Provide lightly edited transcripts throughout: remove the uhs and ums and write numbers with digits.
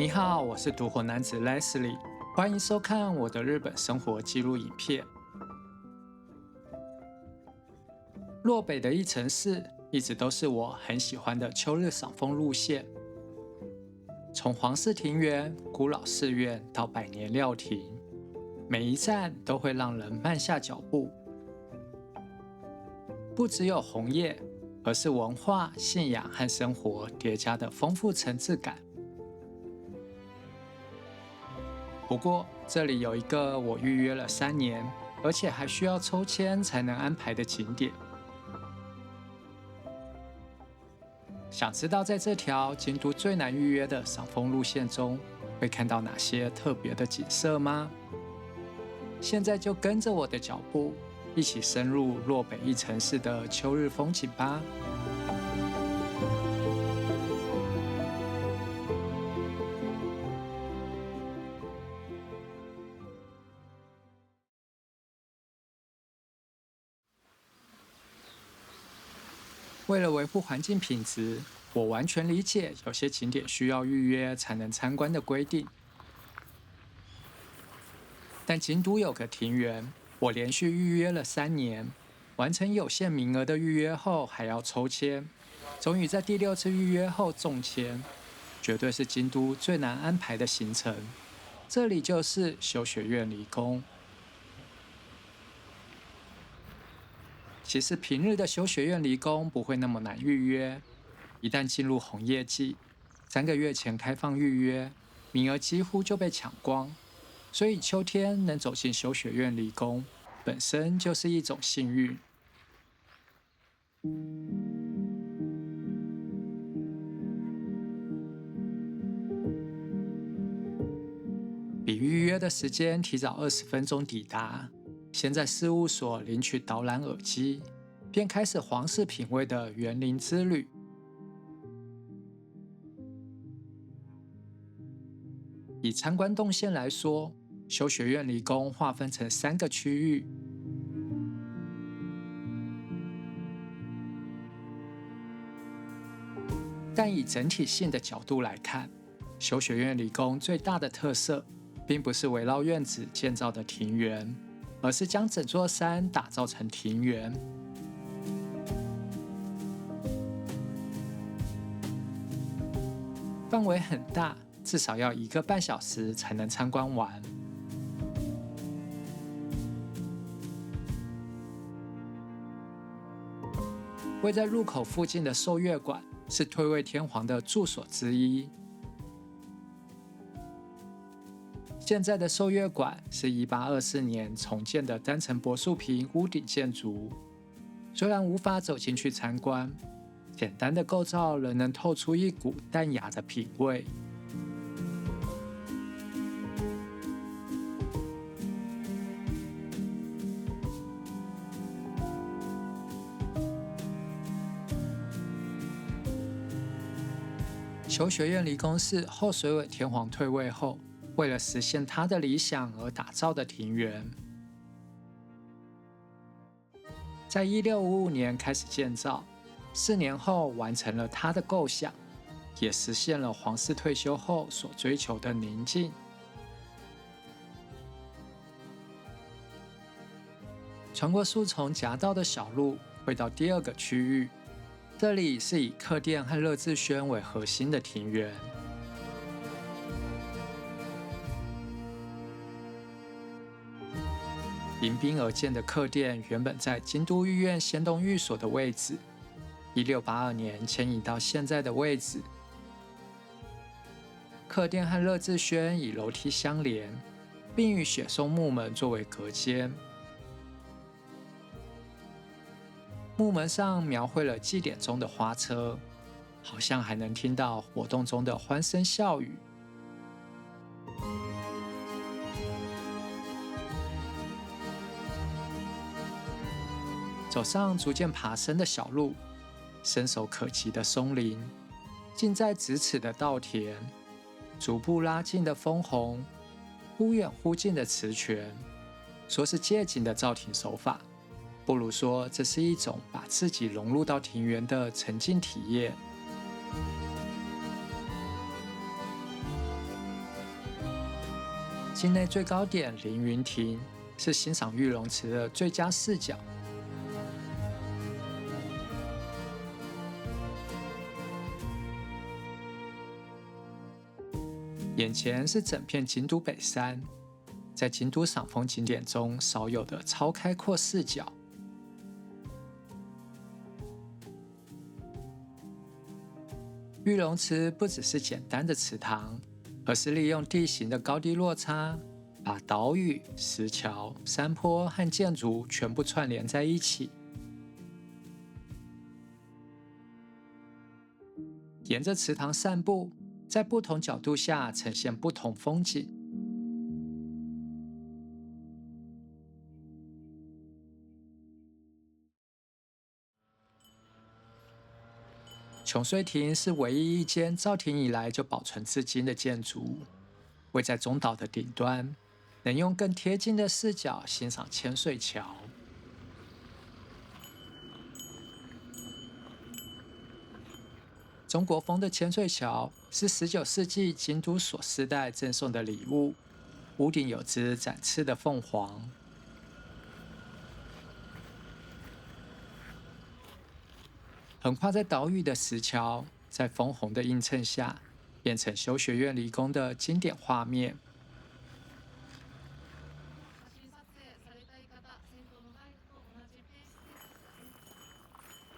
你好，我是獨活男子 Leslie， 歡迎收看我的日本生活記錄影片。落北的一城市一直都是我很喜歡的秋日賞楓路線，從皇室庭園、古老寺院到百年料亭，每一站都會讓人慢下腳步。不只有紅葉，而是文化、信仰和生活疊加的豐富層次感。不過，這裡有一個我預約了3年，而且還需要抽籤才能安排的景點。想知道在這條京都最難預約的賞楓路線中，會看到哪些特別的景色嗎？現在就跟着我的腳步，一起深入落北一城市的秋日風景吧。為了維護環境品質，我完全理解有些景點需要預約才能參觀的規定。但京都有個庭園，我連續預約了3年，完成有限名額的預約後還要抽籤，終於在第6次預約後中籤，絕對是京都最難安排的行程。這裡就是修學院離宮。其實平日的修學院離宮不會那麼難預約，一旦進入紅葉季，3個月前開放預約，名額幾乎就被搶光。所以秋天能走進修學院離宮，本身就是一種幸運。比預約的時間提早20分鐘抵達。先在事務所領取導覽耳機，便開始皇室品味的園林之旅。以參觀動線來說，修學院離宮劃分成3個區域。但以整體性的角度來看，修學院離宮最大的特色，並不是圍繞院子建造的庭園，而是將整座山打造成庭園。範圍很大，至少要1個半小時才能參觀完。位在入口附近的壽月館是退位天皇的住所之一。現在的壽月館是1824年重建的單層柏樹坪屋頂建築，雖然無法走進去參觀，簡單的構造仍能透出一股淡雅的品味。修學院離宮是後水尾天皇退位後，為了實現他的理想而打造的庭園。在1655年開始建造，4年後完成了他的構想，也實現了皇室退休後所追求的寧靜。穿過樹叢夾道的小路，會到第2個區域，這裡是以客店和樂智軒為核心的庭園。迎賓而建的客店原本在京都御苑仙洞寓所的位置，1682年遷移到現在的位置。客店和樂智軒以樓梯相連，並與雪松木門作為隔間。木門上描繪了祭典中的花車，好像還能聽到活動中的歡聲笑語。走上逐漸爬升的小路，伸手可及的松林，近在咫尺的稻田，逐步拉近的楓紅，忽遠忽近的池泉，說是借景的造庭手法，不如說這是一種把自己融入到庭園的沉浸體驗。境內最高點凌雲亭是欣賞玉龍池的最佳視角。眼前是整片京都北山，在京都賞楓景點中少有的超開闊視角。玉龍池不只是簡單的池塘，而是利用地形的高低落差，把島嶼、石橋、山坡和建築全部串聯在一起。沿着池塘散步，在不同角度下呈現不同風景。瓊穗亭是唯一一間造亭以來就保存至今的建築，位在中島的頂端，能用更貼近的視角欣賞千歲橋。中國風的千歲橋是19世紀京都所世代贈送的禮物，屋頂有隻展翅的鳳凰。橫跨在島嶼的石橋，在楓紅的映襯下，變成修學院離宮的經典畫面。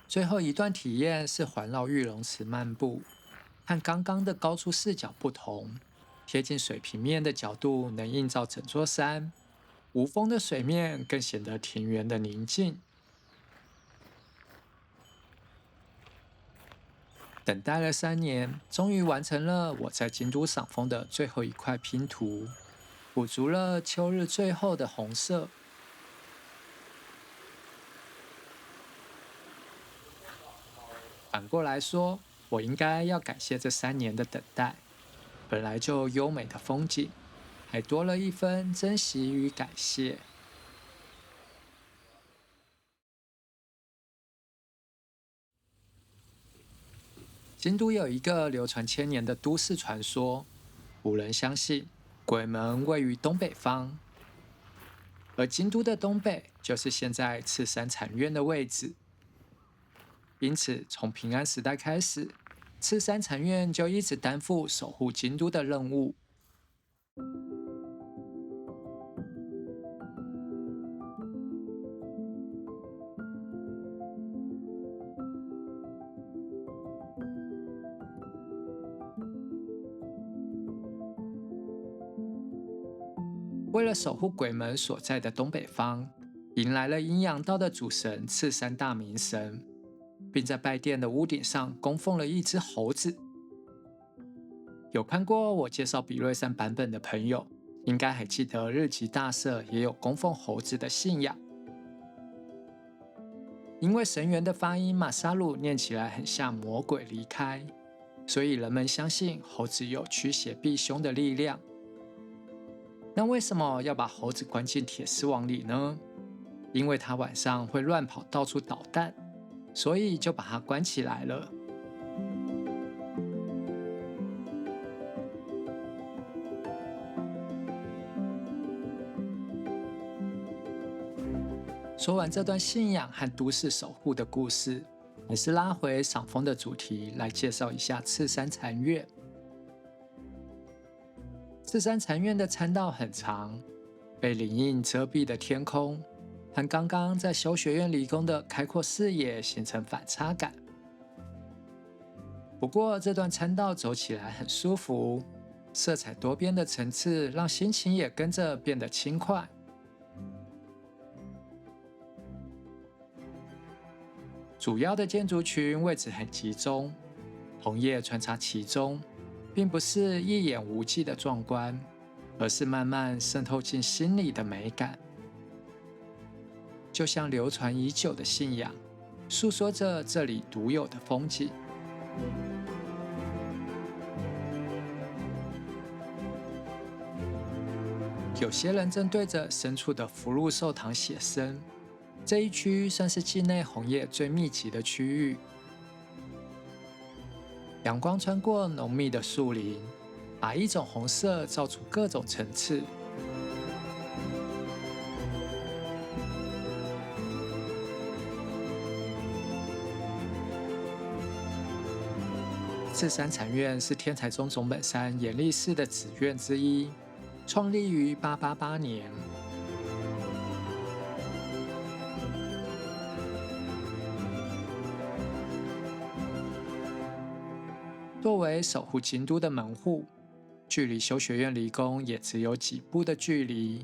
最後一段體驗是環繞玉龍池漫步，和剛剛的高處視角不同，貼近水平面的角度能映照整座山，無風的水面更顯得庭園的寧靜。等待了3年，終於完成了我在京都賞楓的最後一塊拼圖，補足了秋日最後的紅色。反過來說，我應該要感謝這3年的等待，本來就優美的風景，還多了一分珍惜與感謝。京都有一個流傳千年的都市傳說，古人相信鬼門位於東北方，而京都的東北就是現在赤山禪院的位置。因此，從平安時代開始，赤山禪院就一直擔負守護京都的任務。為了守護鬼門所在的東北方，迎來了陰陽道的主神赤山大明神，並在拜殿的屋頂上供奉了一隻猴子。有看過我介紹比叡山版本的朋友，應該還記得日吉大社也有供奉猴子的信仰。因為神原的發音馬薩魯念起來很像魔鬼離開，所以人們相信猴子有驅邪避凶的力量。那為什麼要把猴子關進鐵絲網裡呢？因為它晚上會亂跑，到處搗蛋，所以就把它關起來了。說完這段信仰和都市守護的故事，還是拉回賞楓的主題來介紹一下赤山禪院。赤山禪院的參道很長，被林蔭遮蔽的天空和剛剛在修學院離宮的開闊視野形成反差感。不過這段參道走起來很舒服，色彩多變的層次讓心情也跟着變得輕快。主要的建築群位置很集中，紅葉穿插其中，並不是一眼無際的壯觀，而是慢慢滲透進心裡的美感。就像流傳已久的信仰，訴說着這裡獨有的風景。有些人正對着深處的福祿壽堂寫生，這一區算是境內紅葉最密集的區域。陽光穿過濃密的樹林，把一種紅色照出各種層次，赤山禪院是天台宗總本山延曆寺的子院之一，創立於888年。作為守護京都的門戶，距離修學院離宮也只有幾步的距離，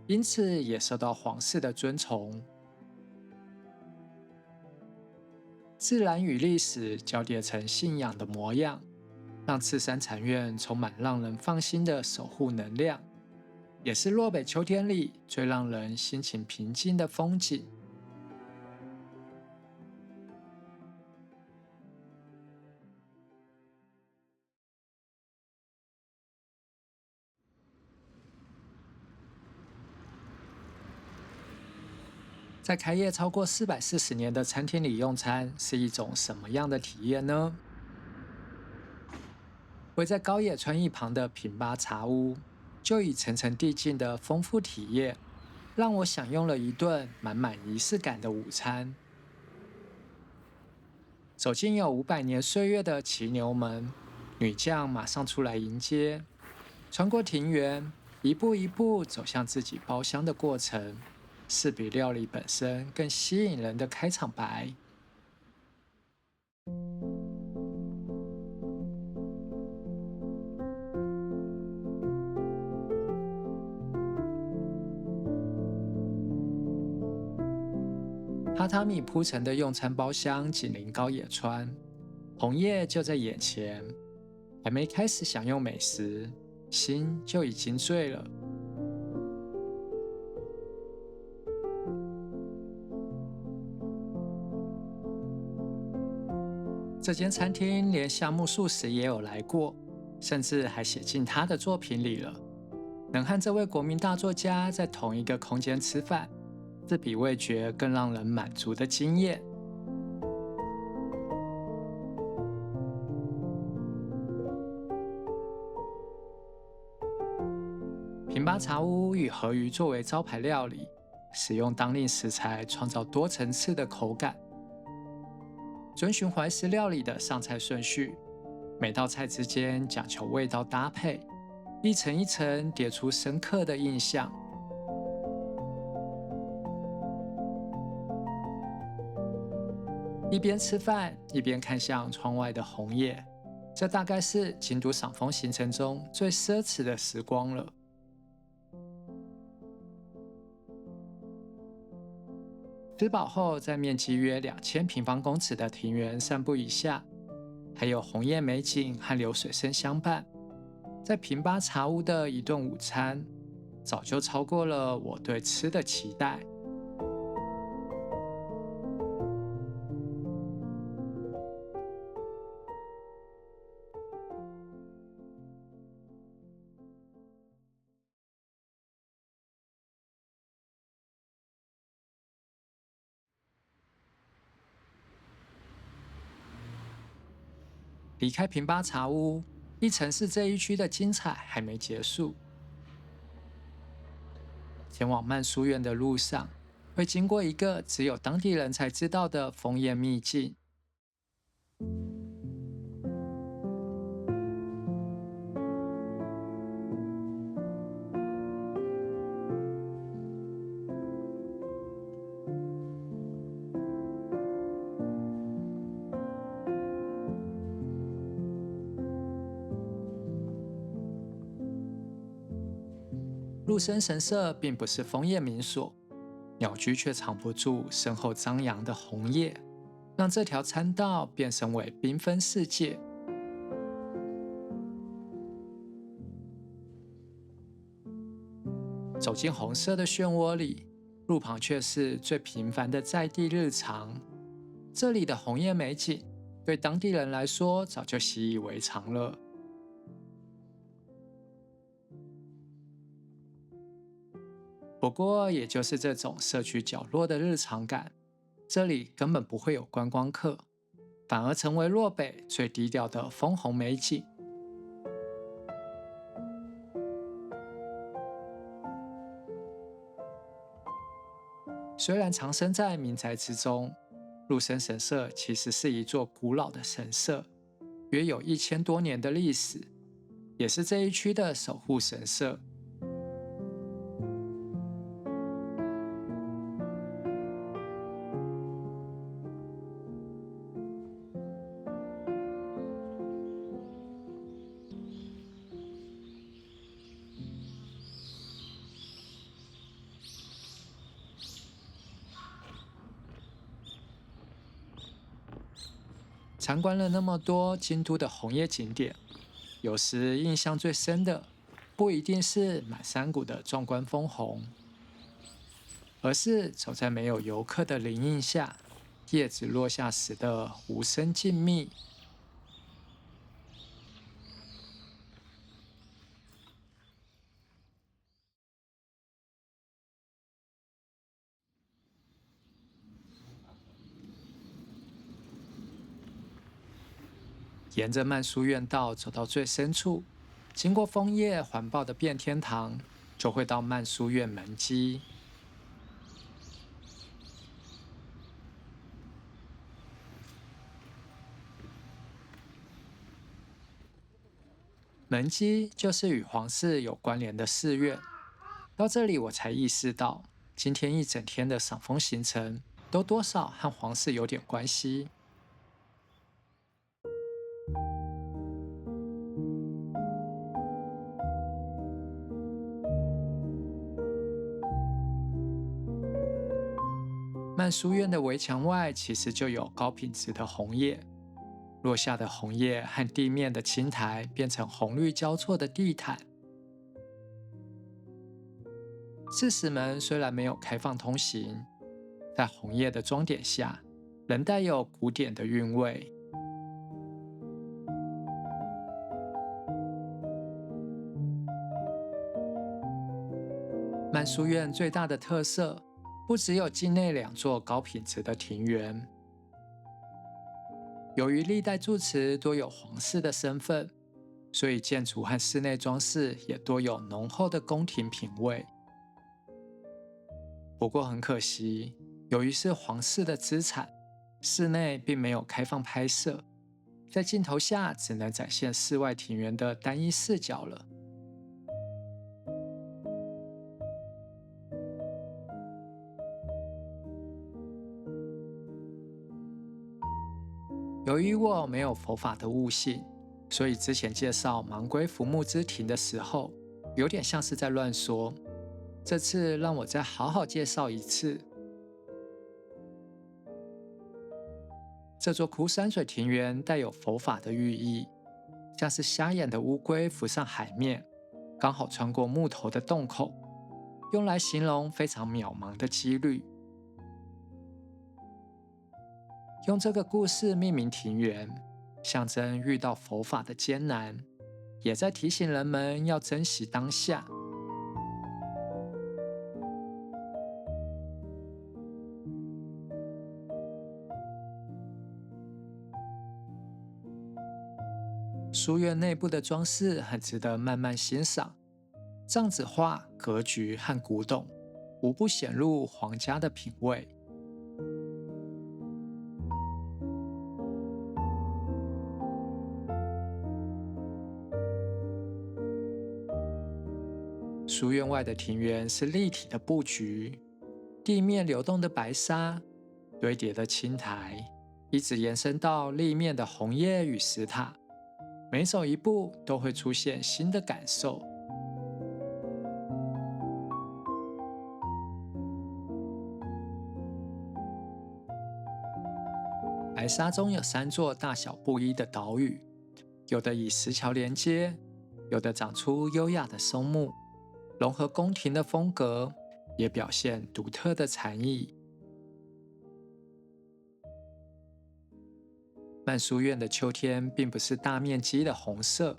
因此也受到皇室的尊崇。自然與歷史交疊成信仰的模樣，讓赤山禪院充滿讓人放心的守護能量，也是落北秋天裡最讓人心情平靜的風景。在開業超過440年的餐廳裡用餐，是一種什麼樣的體驗呢？位在高野川一旁的品八茶屋，就以層層遞進的豐富體驗，讓我享用了一頓滿滿儀式感的午餐。走進有500年歲月的騎牛門，女將馬上出來迎接，穿過庭園，一步一步走向自己包廂的過程，是比料理本身更吸引人的開場白。榻榻米鋪成的用餐包廂緊鄰高野川，紅葉就在眼前，還沒開始享用美食，心就已經醉了。這間餐廳連夏目漱石也有來過，甚至還寫進他的作品裡了。能和這位國民大作家在同一個空間吃飯，是比味覺更讓人滿足的經驗。品八茶屋以和魚作為招牌料理，使用當令食材創造多層次的口感。遵循懷石料理的上菜順序，每道菜之間講求味道搭配，一層一層疊出深刻的印象。一邊吃飯，一邊看向窗外的紅葉，這大概是京都賞楓行程中最奢侈的時光了。吃飽後，在面積約2000平方公尺的庭園散步一下，還有紅葉美景和流水聲相伴，在品八茶屋的一頓午餐，早就超過了我對吃的期待。離開品八茶屋，一城市這一區的精彩還沒結束。前往慢書院的路上，會經過一個只有當地人才知道的楓葉秘境。鹿生神社並不是楓葉名所，鳥居卻藏不住身後張揚的紅葉，讓這條參道變身為繽紛世界。走進紅色的漩渦裡，路旁卻是最平凡的在地日常。這裡的紅葉美景，對當地人來說早就習以為常了。不過，也就是這種社區角落的日常感，這裡根本不會有觀光客，反而成為落北最低調的楓紅美景。雖然藏身在民宅之中，鹿生神社其實是一座古老的神社，約有1000多年的歷史，也是這一區的守護神社。參觀了那麼多京都的紅葉景點，有時印象最深的不一定是滿山谷的壯觀楓紅，而是走在沒有遊客的林蔭下，葉子落下時的無聲靜謐。沿着慢書院道走到最深處，經過楓葉環抱的變天堂，就會到慢書院門跡。門跡就是與皇室有關聯的寺院。到這裡我才意識到，今天一整天的賞楓行程都多少和皇室有點關係。慢書院的圍牆外其實就有高品質的紅葉，落下的紅葉和地面的青苔變成紅綠交錯的地毯。寺司們雖然沒有開放通行，在紅葉的裝點下，仍帶有古典的韻味。慢書院最大的特色，不只有境內2座高品質的庭園。由於歷代住持多有皇室的身份，所以建築和室內裝飾也多有濃厚的宮廷品味。不過很可惜，由於是皇室的資產，室內並沒有開放拍攝，在鏡頭下只能展現室外庭園的單一視角了。由於我沒有佛法的悟性，所以之前介紹芒龜浮木之庭的時候，有點像是在亂說。這次讓我再好好介紹一次。這座枯山水庭園帶有佛法的寓意，像是瞎眼的烏龜浮上海面，剛好穿過木頭的洞口，用來形容非常渺茫的幾率。用這個故事命名庭園，象徵遇到佛法的艱難，也在提醒人們要珍惜當下。書院內部的裝飾很值得慢慢欣賞，障子畫、格局和古董，無不顯露皇家的品味。書院外的庭園是立體的布局，地面流動的白沙，堆疊的青苔，一直延伸到立面的紅葉與石塔。每走一步都會出現新的感受。白沙中有3座大小不一的島嶼，有的以石橋連接，有的長出優雅的松木，融合宮廷的風格，也表現獨特的禪意。慢書院的秋天並不是大面積的紅色，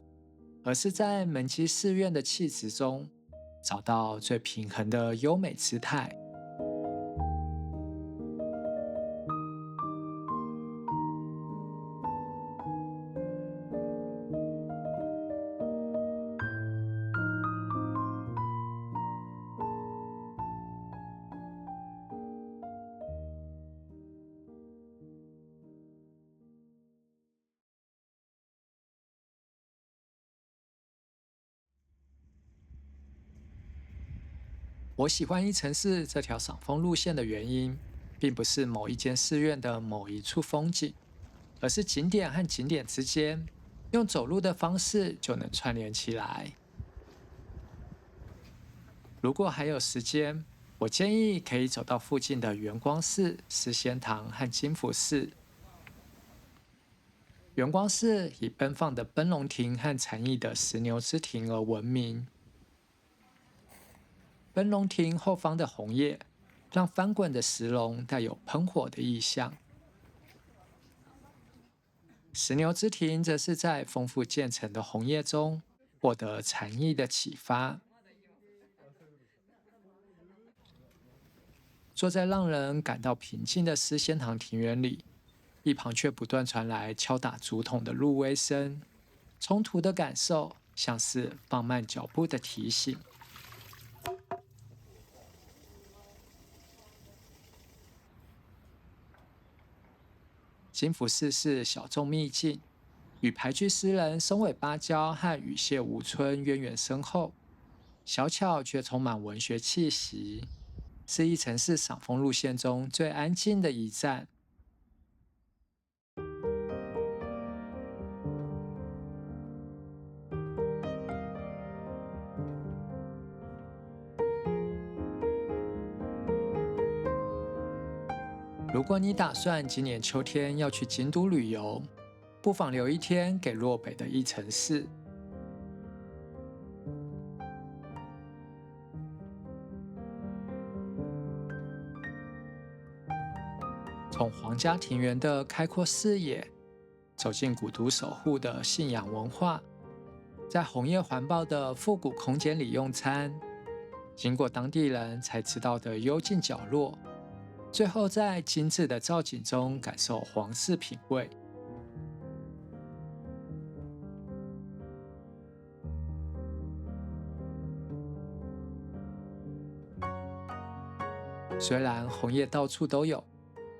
而是在門跡寺院的氣質中，找到最平衡的優美姿態。我喜歡義城寺這條賞楓路線的原因，並不是某一間寺院的某一處風景，而是景點和景點之間，用走路的方式就能串聯起來。如果還有時間，我建議可以走到附近的圓光寺、思仙堂和金福寺。圓光寺以奔放的奔龍亭和禪意的石牛之亭而聞名。奔龍亭後方的紅葉，讓翻滾的石龍帶有噴火的意象。石牛之亭則是在豐富漸層的紅葉中獲得禪意的啟發。坐在讓人感到平靜的思仙堂庭園裡，一旁卻不斷傳來敲打竹筒的入微聲，衝突的感受像是放慢腳步的提醒。金福寺是小眾秘境，與俳句詩人松尾芭蕉和雨謝無春淵源深厚，小巧卻充滿文學氣息，是義城寺賞楓路線中最安靜的一站。如果你打算今年秋天要去京都旅遊，不妨留一天給落北的義城寺。從皇家庭園的開闊視野，走進古都守護的信仰文化，在紅葉環抱的復古空間裡用餐，經過當地人才知道的幽靜角落，最後在精緻的造景中感受皇室品味。雖然紅葉到處都有，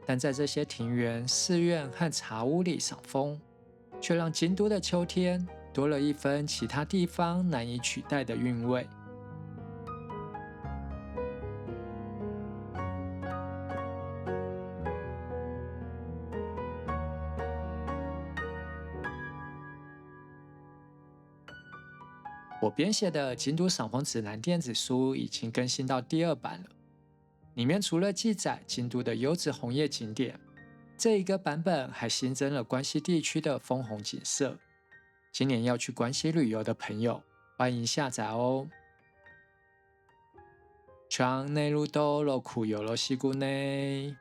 但在這些庭園、寺院和茶屋裡賞楓，卻讓京都的秋天多了一分其他地方難以取代的韻味。我編寫的《京都賞楓指南》電子書已經更新到第2版了，裡面除了記載京都的優質紅葉景點，這一個版本還新增了關西地區的楓紅景色。今年要去關西旅遊的朋友，歡迎下載哦。チャンネル登録よろしくね。